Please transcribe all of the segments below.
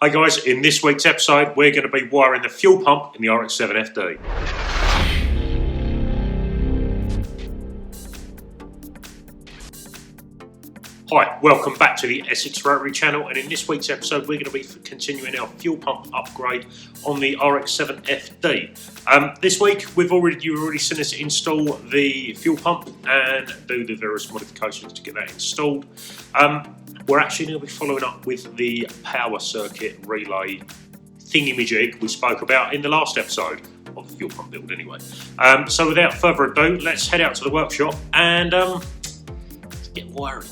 Hey guys, in this week's episode we're going to be wiring the fuel pump in the RX7 FD. Hi, welcome back to the Essex Rotary channel, and in this week's episode we're going to be continuing our fuel pump upgrade on the RX7 FD. This week you've already seen us install the fuel pump and do the various modifications to get that installed. We're actually going to be following up with the power circuit relay thingy-majig we spoke about in the last episode of the fuel pump build anyway. So without further ado, let's head out to the workshop and get wiring.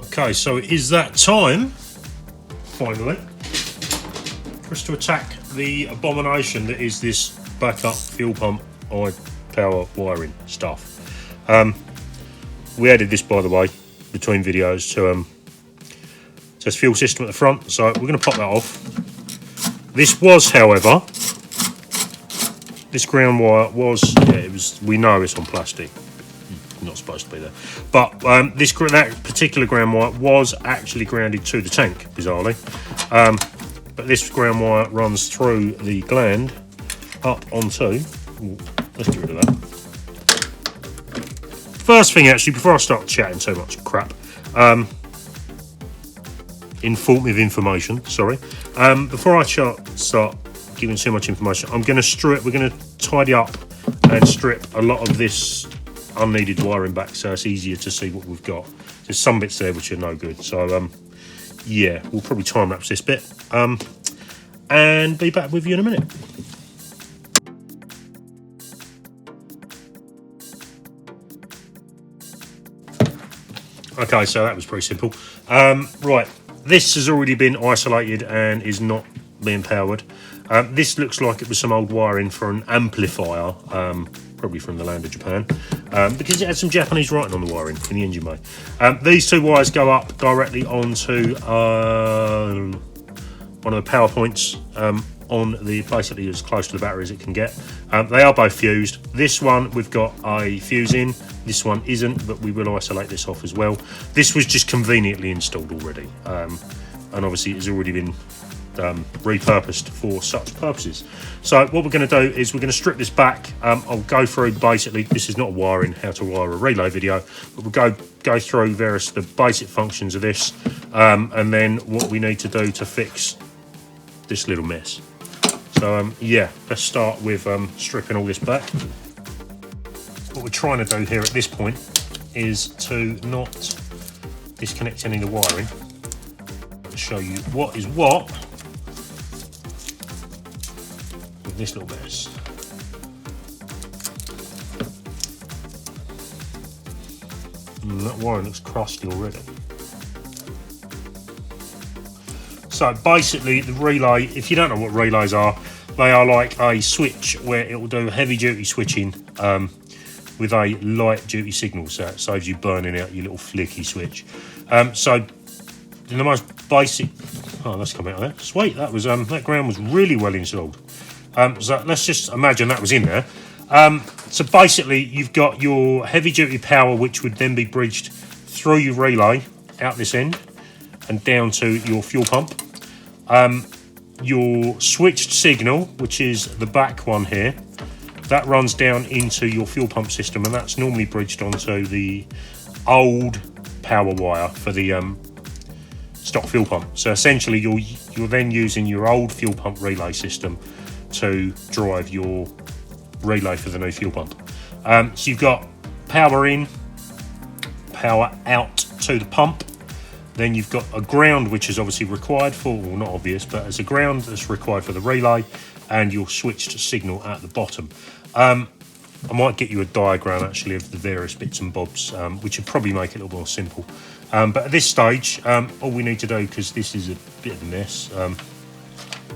Okay, so it is that time, finally, for us to attack the abomination that is this backup fuel pump power wiring stuff. We added this, by the way, between videos to says fuel system at the front, so we're going to pop that off. This was, however, this ground wire was, we know it's on plastic. Not supposed to be there, but that particular ground wire was actually grounded to the tank, bizarrely. But this ground wire runs through the gland up onto. Let's get rid of that. First thing, actually, before I start chatting too much crap, informative information. Sorry. Before I start giving too much information, I'm going to strip. We're going to tidy up and strip a lot of this unneeded wiring back, so it's easier to see what we've got. There's some bits there which are no good, so yeah, we'll probably time lapse this bit and be back with you in a minute. Okay, so that was pretty simple. Right, this has already been isolated and is not being powered. This looks like it was some old wiring for an amplifier, probably from the land of Japan, because it had some Japanese writing on the wiring in the engine bay. These two wires go up directly onto one of the power points on the, basically as close to the battery as it can get. They are both fused. This one we've got a fuse in, this one isn't, but we will isolate this off as well. This was just conveniently installed already, and obviously it's already been repurposed for such purposes. So what we're going to do is we're going to strip this back. I'll go through, basically, this is not a wiring, how to wire a relay video, but we'll go through the basic functions of this, and then what we need to do to fix this little mess. So yeah, let's start with stripping all this back. What we're trying to do here at this point is to not disconnect any of the wiring. I'll show you what is what with this little mess. That wiring looks crusty already. So basically the relay, if you don't know what relays are, they are like a switch where it will do heavy duty switching with a light duty signal, so it saves you burning out your little flicky switch. So in the most basic, oh, let's come out of there. Sweet, that was that ground was really well installed. So let's just imagine that was in there. So basically you've got your heavy duty power, which would then be bridged through your relay out this end and down to your fuel pump. Your switched signal, which is the back one here, that runs down into your fuel pump system, and that's normally bridged onto the old power wire for the stock fuel pump. So essentially you're then using your old fuel pump relay system to drive your relay for the new fuel pump. So you've got power in, power out to the pump. Then you've got a ground, which is obviously required for, well, not obvious, but as a ground that's required for the relay, and your switched signal at the bottom. I might get you a diagram actually of the various bits and bobs, which would probably make it a little more simple. But at this stage, all we need to do, because this is a bit of a mess,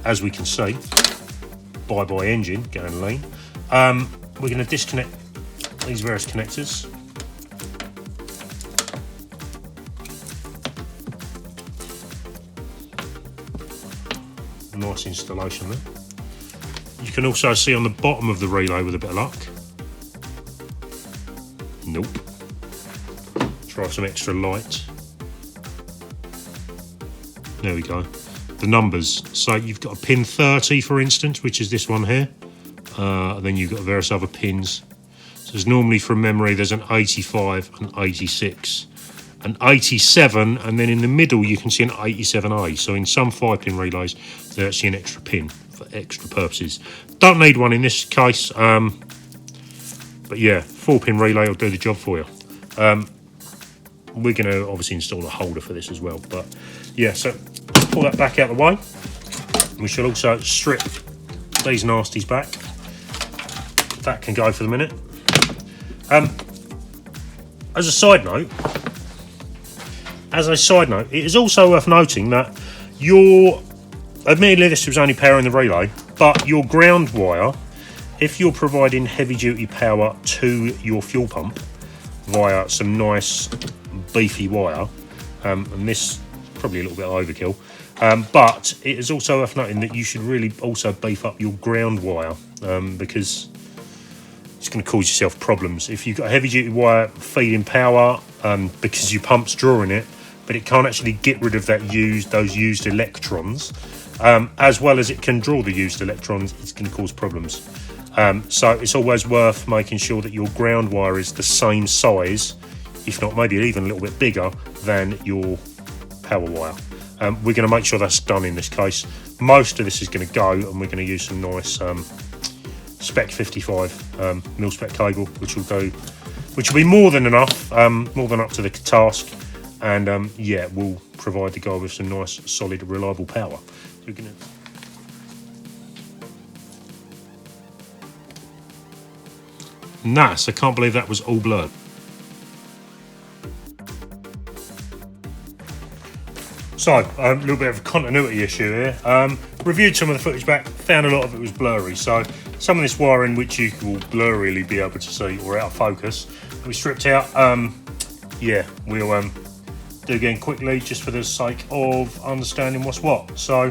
as we can see, bye-bye engine going lean, we're going to disconnect these various connectors. Nice installation there. You can also see on the bottom of the relay with a bit of luck. Nope. Try some extra light. There we go. The numbers. So you've got a pin 30, for instance, which is this one here. Then you've got various other pins. So there's normally, from memory, there's an 85, an 86, an 87, and then in the middle you can see an 87A. So in some 5-pin relays, there's actually an extra pin for extra purposes. Don't need one in this case, but yeah, 4-pin relay will do the job for you. We're going to obviously install a holder for this as well, but yeah, so pull that back out of the way. We should also strip these nasties back. That can go for the minute. As a side note, it is also worth noting that admittedly this was only powering the relay, but your ground wire, if you're providing heavy duty power to your fuel pump via some nice beefy wire, and this probably a little bit overkill, but it is also worth noting that you should really also beef up your ground wire, because it's going to cause yourself problems. If you've got a heavy duty wire feeding power, because your pump's drawing it, but it can't actually get rid of those used electrons, as well as it can draw the used electrons, it's going to cause problems. So it's always worth making sure that your ground wire is the same size, if not maybe even a little bit bigger than your power wire. We're going to make sure that's done in this case. Most of this is going to go, and we're going to use some nice spec 55 mil spec cable, which will be more than enough, more than up to the task, and yeah, will provide the guy with some nice, solid, reliable power. So we're going to nice. I can't believe that was all blurred. So, a little bit of a continuity issue here. Reviewed some of the footage back, found a lot of it was blurry. So, some of this wiring which you will blurrily be able to see or out of focus, we stripped out. Yeah, we'll do again quickly just for the sake of understanding what's what. So,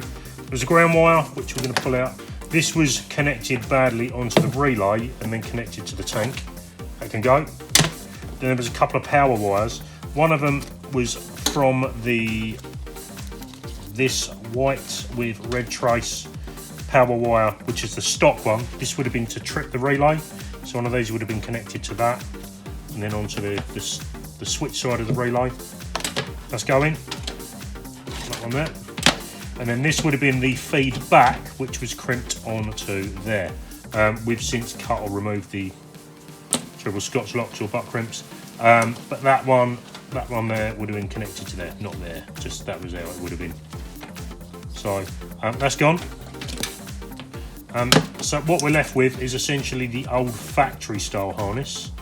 there's a ground wire which we're going to pull out. This was connected badly onto the relay and then connected to the tank. That can go. Then there was a couple of power wires. One of them was from this white with red trace power wire, which is the stock one. This would have been to trip the relay. So one of these would have been connected to that, and then onto the switch side of the relay. That's going. That one there. And then this would have been the feedback, which was crimped onto there. We've since cut or removed the triple Scotch locks or butt crimps, but that one there would have been connected to there, not there. Just that was how it would have been. So that's gone. So what we're left with is essentially the old factory style harness.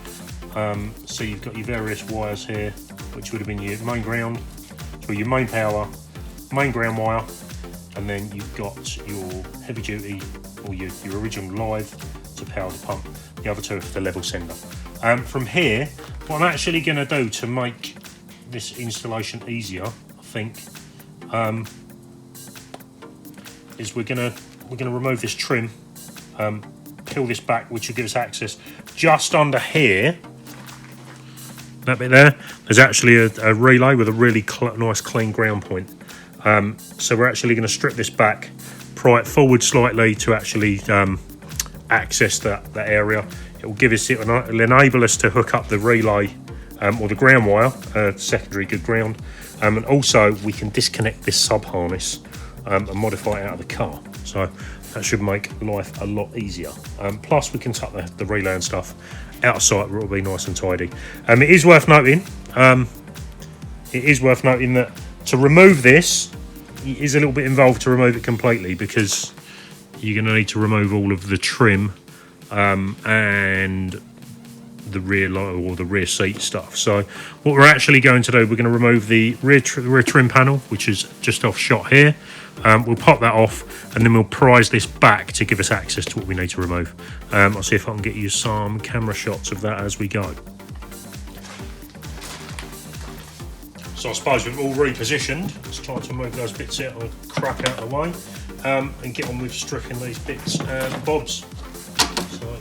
So you've got your various wires here, which would have been your main ground, so your main power, main ground wire, and then you've got your heavy duty or your original live to power the pump. The other two are for the level sender. From here, what I'm actually going to do to make this installation easier, I think, is we're gonna remove this trim, peel this back, which will give us access just under here. That bit there, there's actually a relay with a really nice clean ground point. So we're actually going to strip this back, pry it forward slightly to actually access that area. It will enable us to hook up the relay or the ground wire, secondary good ground, and also we can disconnect this sub harness and modify it out of the car. So that should make life a lot easier. Plus we can tuck the relay and stuff out of sight where it'll be nice and tidy. It is worth noting that to remove this, it is a little bit involved to remove it completely, because you're going to need to remove all of the trim and the rear light or the rear seat stuff. So what we're actually going to do, we're going to remove the rear trim panel, which is just off shot here. We'll pop that off, and then we'll prise this back to give us access to what we need to remove. I'll see if I can get you some camera shots of that as we go. So I suppose we've all repositioned. Let's try to move those bits out of the crap out of the way. and get on with stripping these bits and bobs. So a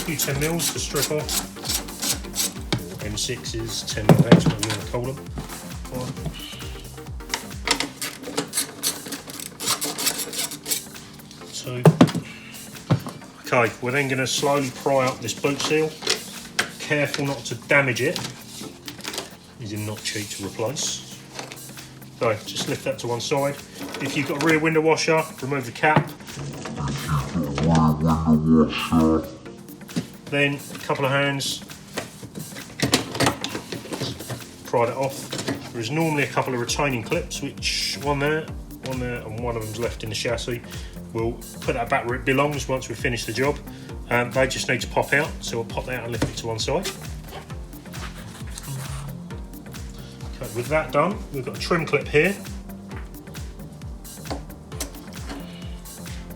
few 10mm to strip off. M6s, 10mm pegs, whatever you want to call them. So, okay, we're then going to slowly pry up this boot seal. Careful not to damage it. These are not cheap to replace. So just lift that to one side. If you've got a rear window washer, remove the cap. Then a couple of hands, pry that off. There is normally a couple of retaining clips, which one there, and one of them's left in the chassis. We'll put that back where it belongs once we've finished the job. They just need to pop out, so we'll pop that out and lift it to one side. Okay, with that done, we've got a trim clip here.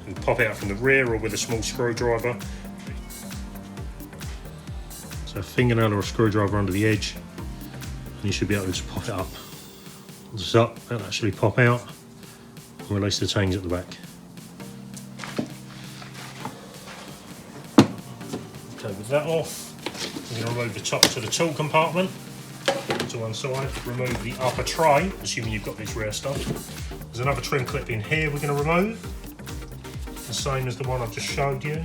We'll pop it out from the rear or with a small screwdriver. So a fingernail or a screwdriver under the edge, and you should be able to just pop it up. This up, that'll actually pop out and release the tangs at the back. Okay, with that off, we're going to remove the top to the tool compartment to one side, remove the upper tray, assuming you've got this rare stuff. There's another trim clip in here we're going to remove, the same as the one I've just showed you.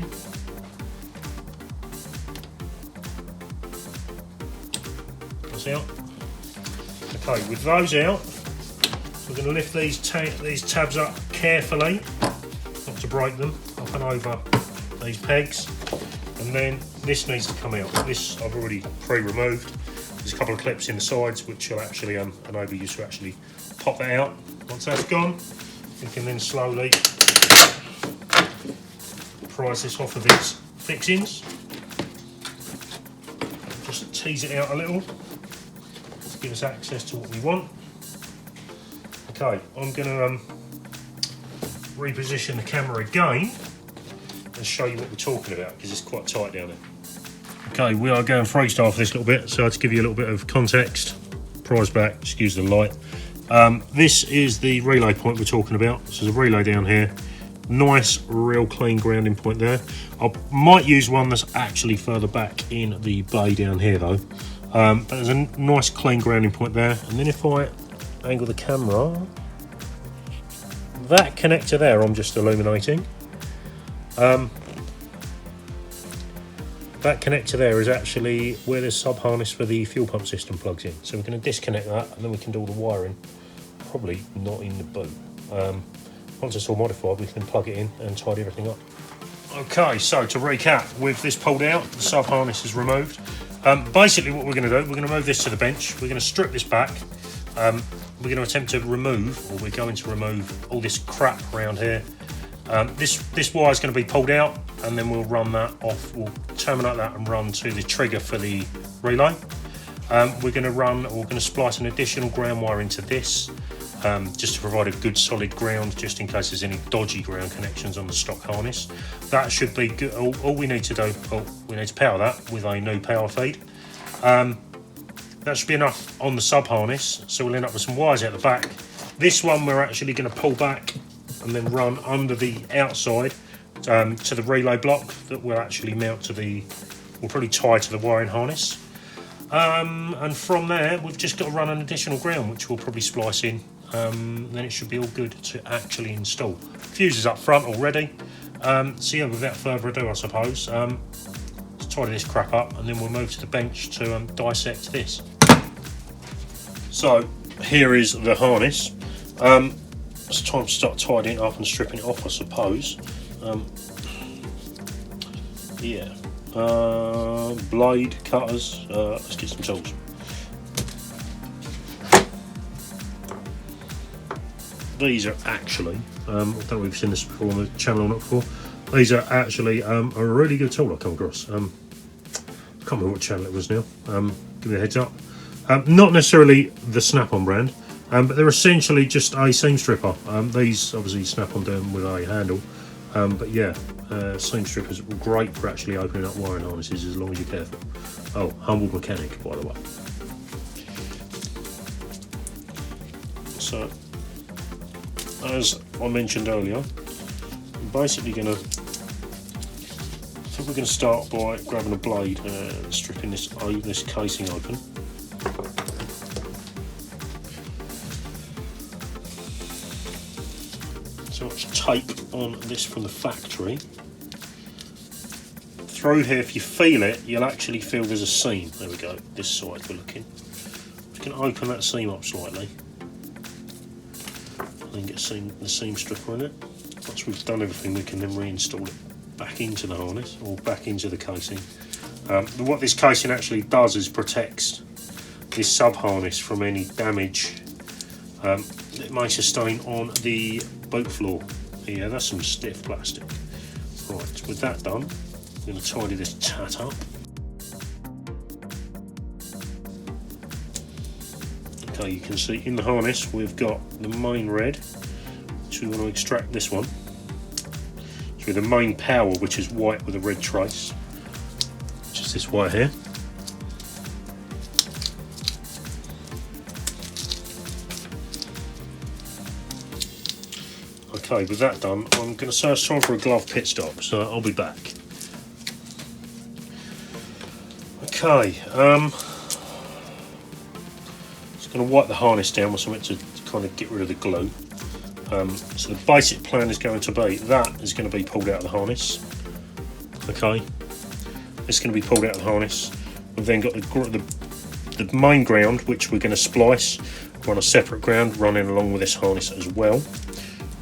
That's out. Okay, with those out, we're going to lift these tabs up carefully, not to break them, up and over these pegs. And then this needs to come out. This I've already pre-removed. There's a couple of clips in the sides which will actually enable you to actually pop that out. Once that's gone, you can then slowly prise this off of its fixings. Just tease it out a little to give us access to what we want. Okay, I'm going to reposition the camera again and show you what we're talking about, because it's quite tight down there. Okay, we are going freestyle for this little bit, so to give you a little bit of context, prise back, excuse the light. This is the relay point we're talking about. So there's a relay down here, nice real clean grounding point there. I might use one that's actually further back in the bay down here though. But there's a nice clean grounding point there, and then if I angle the camera, that connector there I'm just illuminating. That connector there is actually where the sub harness for the fuel pump system plugs in. So we're going to disconnect that, and then we can do all the wiring, probably not in the boot. Once it's all modified, we can plug it in and tidy everything up. Okay, so to recap, with this pulled out, the sub harness is removed. Basically what we're going to do, we're going to move this to the bench, we're going to strip this back, we're going to attempt to remove, or we're going to remove all this crap around here. This wire is going to be pulled out, and then we'll run that off. We'll terminate that and run to the trigger for the relay. We're going to splice an additional ground wire into this, just to provide a good solid ground, just in case there's any dodgy ground connections on the stock harness. That should be good. All we need to do, we need to power that with a new power feed. That should be enough on the sub harness, so we'll end up with some wires out the back. This one we're actually going to pull back and then run under the outside to the relay block that will actually mount to we'll probably tie to the wiring harness. And from there we've just got to run an additional ground, which we'll probably splice in. Then it should be all good to actually install. Fuse is up front already. So yeah, without further ado, I suppose, let's tidy this crap up, and then we'll move to the bench to dissect this. So here is the harness. It's time to start tidying it up and stripping it off, I suppose. Yeah, blade, cutters, let's get some tools. These are actually, I don't know if we've seen this before on the channel or not before, these are actually a really good tool I've come across. I can't remember what channel it was now, give me a heads up. Not necessarily the Snap-on brand, but they're essentially just a seam stripper. These obviously snap on down with a handle, but yeah, seam strippers are great for actually opening up wiring harnesses as long as you're careful. Oh, humble mechanic, by the way. as I mentioned earlier, I'm basically going to, I think we're going to start by grabbing a blade and stripping this casing open. So much tape on this from the factory. Through here, if you feel it, you'll actually feel there's a seam. There we go, this side we're looking. We can open that seam up slightly. And then get the seam stripper in it. Once we've done everything, we can then reinstall it back into the harness, or back into the casing. What this casing actually does is protects this sub-harness from any damage it may sustain on the boat floor. Yeah, that's some stiff plastic. Right, with that done, I'm going to tidy this tat up. Okay, you can see in the harness we've got the main red, so we want to extract this one. So the main power, which is white with a red trace, which is this white here. Okay, with that done, I'm going to say it's time for a glove pit stop, so I'll be back. Okay, just going to wipe the harness down with something to kind of get rid of the glue. So the basic plan is going to be that is going to be pulled out of the harness. Okay, it's going to be pulled out of the harness. We've then got the main ground, which we're going to splice. We're on a separate ground running along with this harness as well.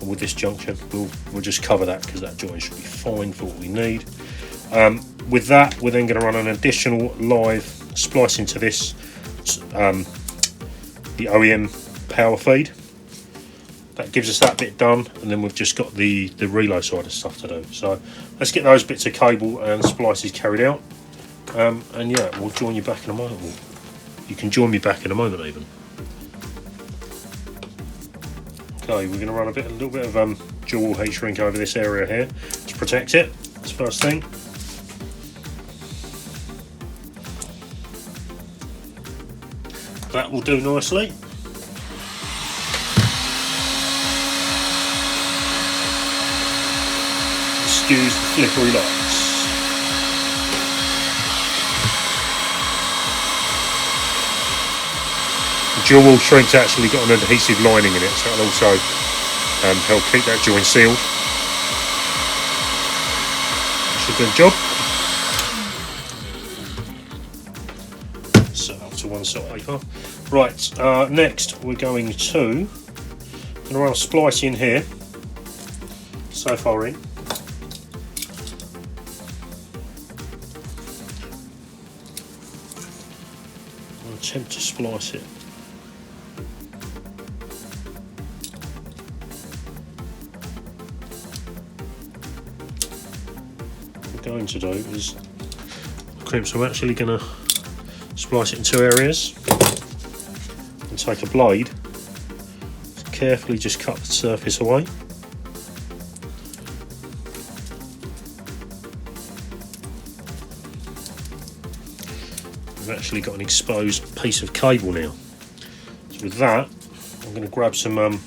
And with this junction, we'll just cover that because that joint should be fine for what we need. With that, we're then going to run an additional live splice into this, the OEM power feed. That gives us that bit done, and then we've just got the relay side of stuff to do. So let's get those bits of cable and splices carried out, and yeah, we'll join you back in a moment. You can join me back in a moment even. Okay, we're going to run a little bit of dual heat shrink over this area here to protect it. That's the first thing. That will do nicely. Excuse the flickery lights. The dual shrink's actually got an adhesive lining in it, so it'll also help keep that joint sealed. Should do the job. So off to one side paper. Right, next we're going to run a splice in here, so far in. I'll attempt to splice it. What we're going to do is crimp, so I'm actually going to splice it in two areas and take a blade, carefully just cut the surface away. We've actually got an exposed piece of cable now. So with that, I'm going to grab some,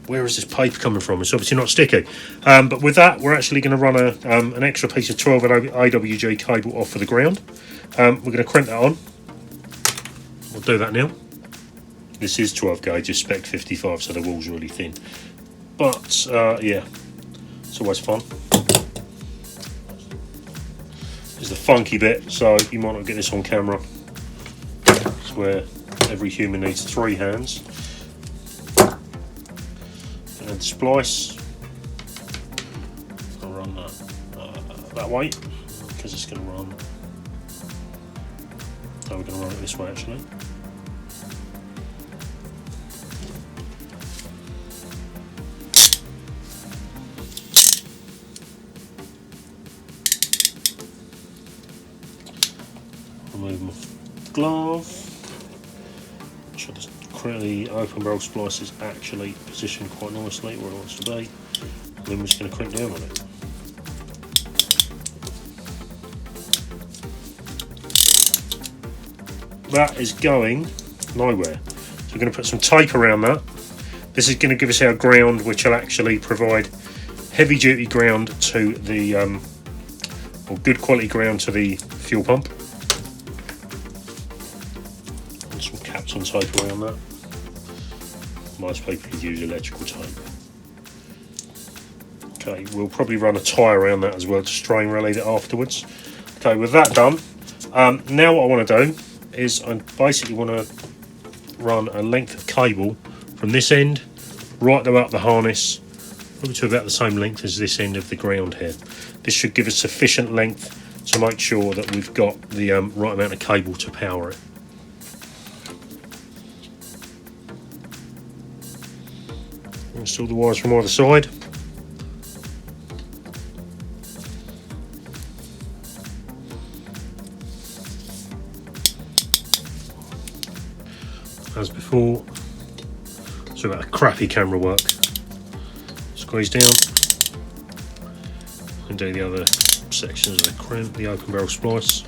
where is this paper coming from? It's obviously not sticky. But with that, we're actually going to run an extra piece of 12 AWG cable off of the ground. We're going to crimp that on. We'll do that now. This is 12 gauge, it's spec 55, so the wool's really thin. But yeah, it's always fun. This is the funky bit, so you might not get this on camera. It's where every human needs 3 hands. And splice. I'll run that way because it's going to run. So we're going to run it this way actually. Remove my glove. Sure the open barrel splice is actually positioned quite nicely where it wants to be. And then we're just going to crimp down on it. That is going nowhere. So we're going to put some tape around that This is going to give us our ground, which will actually provide heavy duty ground to the or good quality ground to the fuel pump. And some caps and tape around that. Most people use electrical tape. Okay, we'll probably run a tie around that as well to strain relay it afterwards. Okay, with that done, now what I want to do is I basically want to run a length of cable from this end right up the harness, probably to about the same length as this end of the ground here. This should give us sufficient length to make sure that we've got the right amount of cable to power it. Install the wires from either side. As before, so about a crappy camera work. Squeeze down and do the other sections of the crimp, the open barrel splice.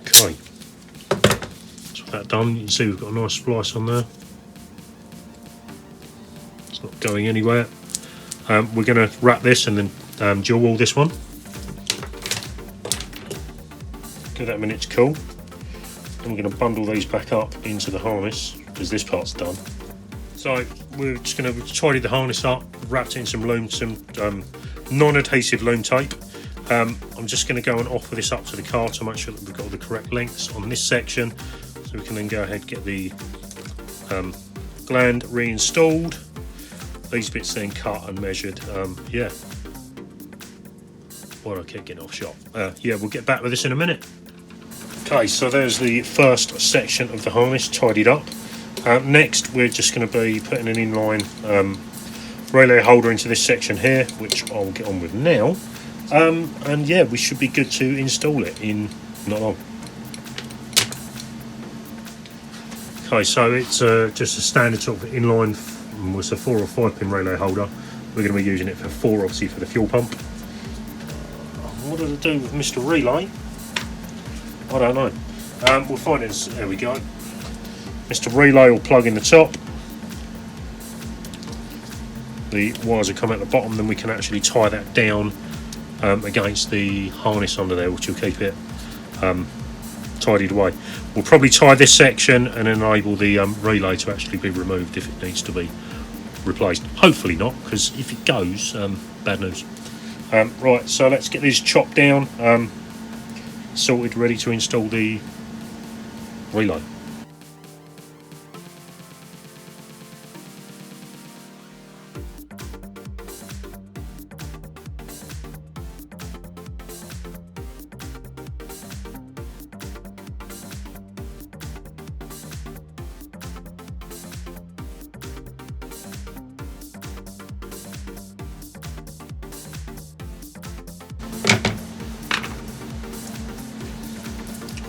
Okay, so that done, you can see we've got a nice splice on there. It's not going anywhere. We're going to wrap this and then dual wall this one. Give that a minute to cool. And we're going to bundle these back up into the harness because this part's done. So we're just going to tidy the harness up, wrapped it in some loom, some non-adhesive loom tape. I'm just going to go and offer this up to the car to make sure that we've got all the correct lengths on this section, so we can then go ahead and get the gland reinstalled. These bits then cut and measured. Yeah. Why do I keep getting off shot? Yeah, we'll get back with this in a minute. Okay, so there's the first section of the harness tidied up. Next, we're just going to be putting an inline relay holder into this section here, which I'll get on with now. And yeah, we should be good to install it in not long. Okay, so it's just a standard sort of inline. It's a 4 or 5 pin relay holder. We're going to be using it for 4, obviously, for the fuel pump. What does it do with Mr. Relay? I don't know. We'll find it. There we go. Mr. Relay will plug in the top. The wires will come out the bottom, then we can actually tie that down against the harness under there, which will keep it tidied away. We'll probably tie this section and enable the relay to actually be removed if it needs to be replaced. Hopefully not, because if it goes, bad news. Right, so let's get these chopped down, sorted, ready to install the relay.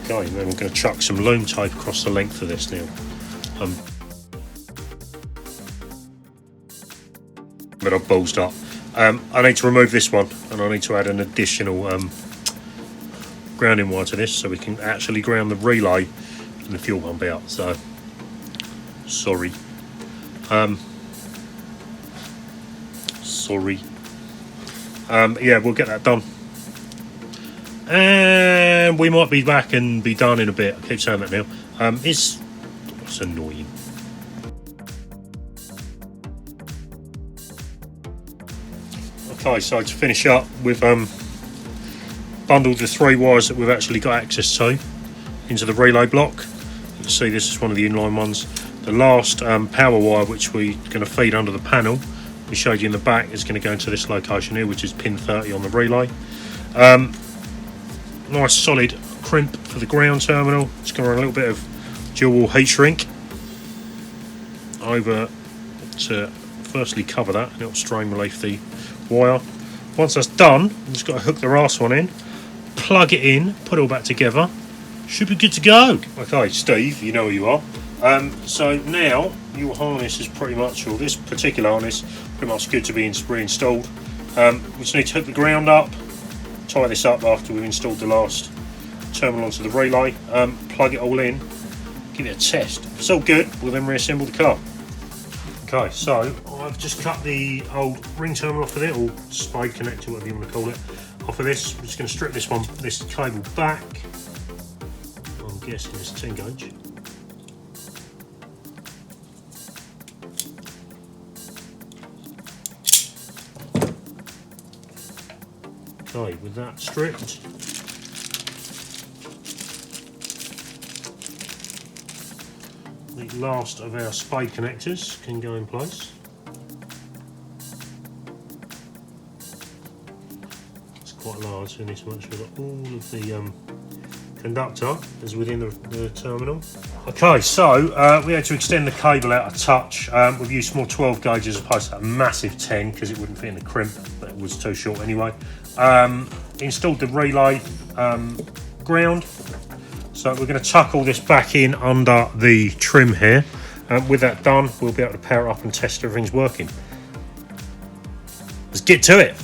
Okay, and then we're going to chuck some loom tape across the length of this now. But I've ballsed up. I need to remove this one, and I need to add an additional grounding wire to this so we can actually ground the relay and the fuel pump out. So, sorry. Yeah, we'll get that done. And we might be back and be done in a bit. I keep saying that now. It's annoying. Okay, so to finish up, we've bundled the 3 wires that we've actually got access to into the relay block. You can see this is one of the inline ones. The last power wire, which we're going to feed under the panel, we showed you in the back, is going to go into this location here, which is pin 30 on the relay. Nice solid crimp for the ground terminal. It's going to run a little bit of dual wall heat shrink over to firstly cover that, and it'll strain relief the wire. Once that's done, we've just got to hook the last one in, plug it in, put it all back together. Should be good to go. Okay, Steve, you know who you are. So now your harness is pretty much, or this particular harness, pretty much good to be reinstalled. We just need to hook the ground up, tie this up after we've installed the last terminal onto the relay, plug it all in, give it a test. If it's all good, we'll then reassemble the car. Okay, so I've just cut the old ring terminal off of it, or spade connector, whatever you want to call it, off of this. I'm just going to strip this cable back. I'm guessing it's 10 gauge. Okay, with that stripped, the last of our spade connectors can go in place. It's quite large, in this much we've got all of the conductor is within the terminal. Okay, so we had to extend the cable out a touch. We've used small 12 gauge as opposed to a massive 10 because it wouldn't fit in the crimp, but it was too short anyway. Installed the relay ground. So we're going to tuck all this back in under the trim here. With that done, we'll be able to power it up and test everything's working. Let's get to it.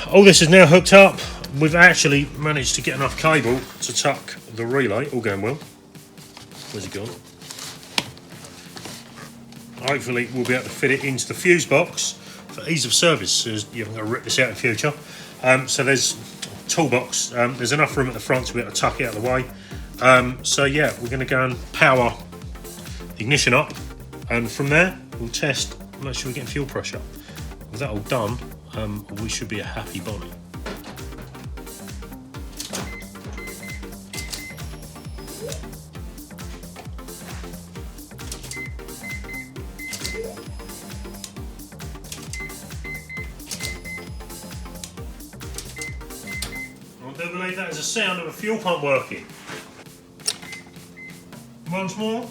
All this is now hooked up. We've actually managed to get enough cable to tuck the relay, all going well. Where's it gone? Hopefully we'll be able to fit it into the fuse box for ease of service, so you're going to rip this out in future. So there's toolbox, there's enough room at the front to be able to tuck it out of the way. So yeah, we're going to go and power the ignition up, and from there we'll test, make sure we're getting fuel pressure. With that all done, we should be a happy bunny. I do believe that is the sound of a fuel pump working. Once more.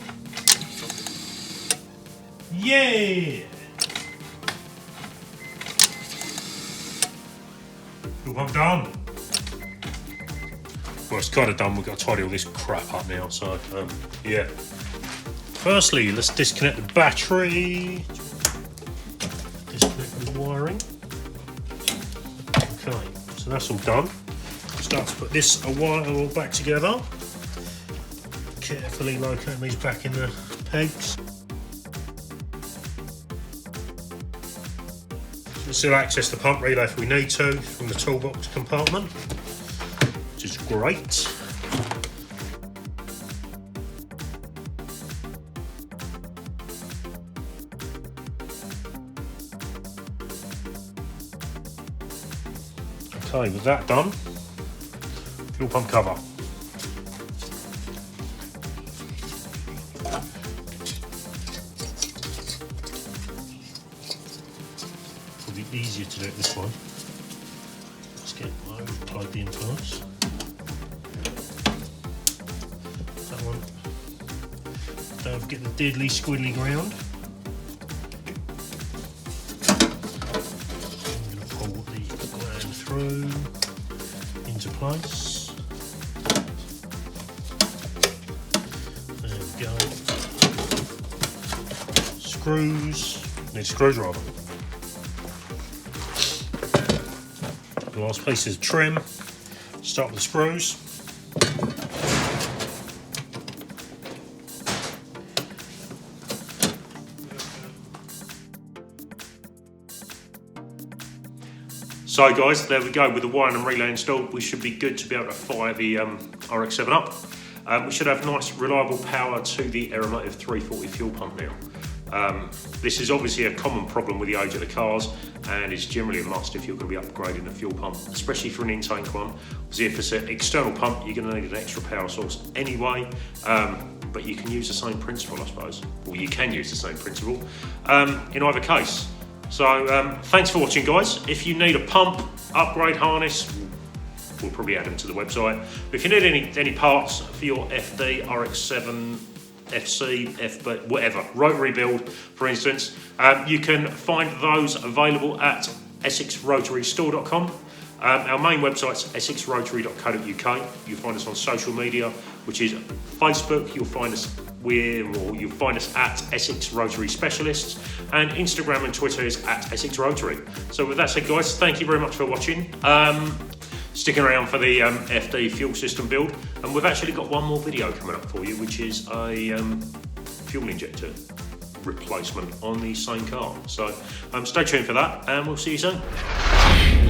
Yeah! Fuel pump done. Well, it's kind of done. We've got to tidy all this crap up now, so yeah. Firstly, let's disconnect the battery. Disconnect the wiring. Okay, so that's all done. Start to put this wire all back together. Carefully locate these back in the pegs. We'll still access the pump relay if we need to from the toolbox compartment, which is great. Okay, with that done, fuel pump cover. Probably easier to do it this way. Let's get mine plugged in first. That one. Don't forget the deadly squiddly ground. I'm going to pull the gland through into place. There we go. Screws. Need screws rather. The last piece is trim. Start with the screws. So guys, there we go. With the wiring and relay installed, we should be good to be able to fire the RX7 up. We should have nice, reliable power to the Aeromotive 340 fuel pump now. This is obviously a common problem with the age of the cars, and it's generally a must if you're going to be upgrading a fuel pump, especially for an intake one. Obviously, if it's an external pump, you're going to need an extra power source anyway, but you can use the same principle, I suppose. Or you can use the same principle in either case. So thanks for watching, guys. If you need a pump, upgrade harness, we'll probably add them to the website. But if you need any parts for your FD, RX7, FC, FB, whatever, rotary build, for instance, you can find those available at essexrotarystore.com. Our main website's essexrotary.co.uk. You'll find us on social media, which is Facebook. You'll find us you'll find us at Essex Rotary Specialists, and Instagram and Twitter is at Essex Rotary. So with that said, guys, thank you very much for watching. Sticking around for the FD fuel system build, and we've actually got one more video coming up for you, which is a fuel injector replacement on the same car. So stay tuned for that, and we'll see you soon.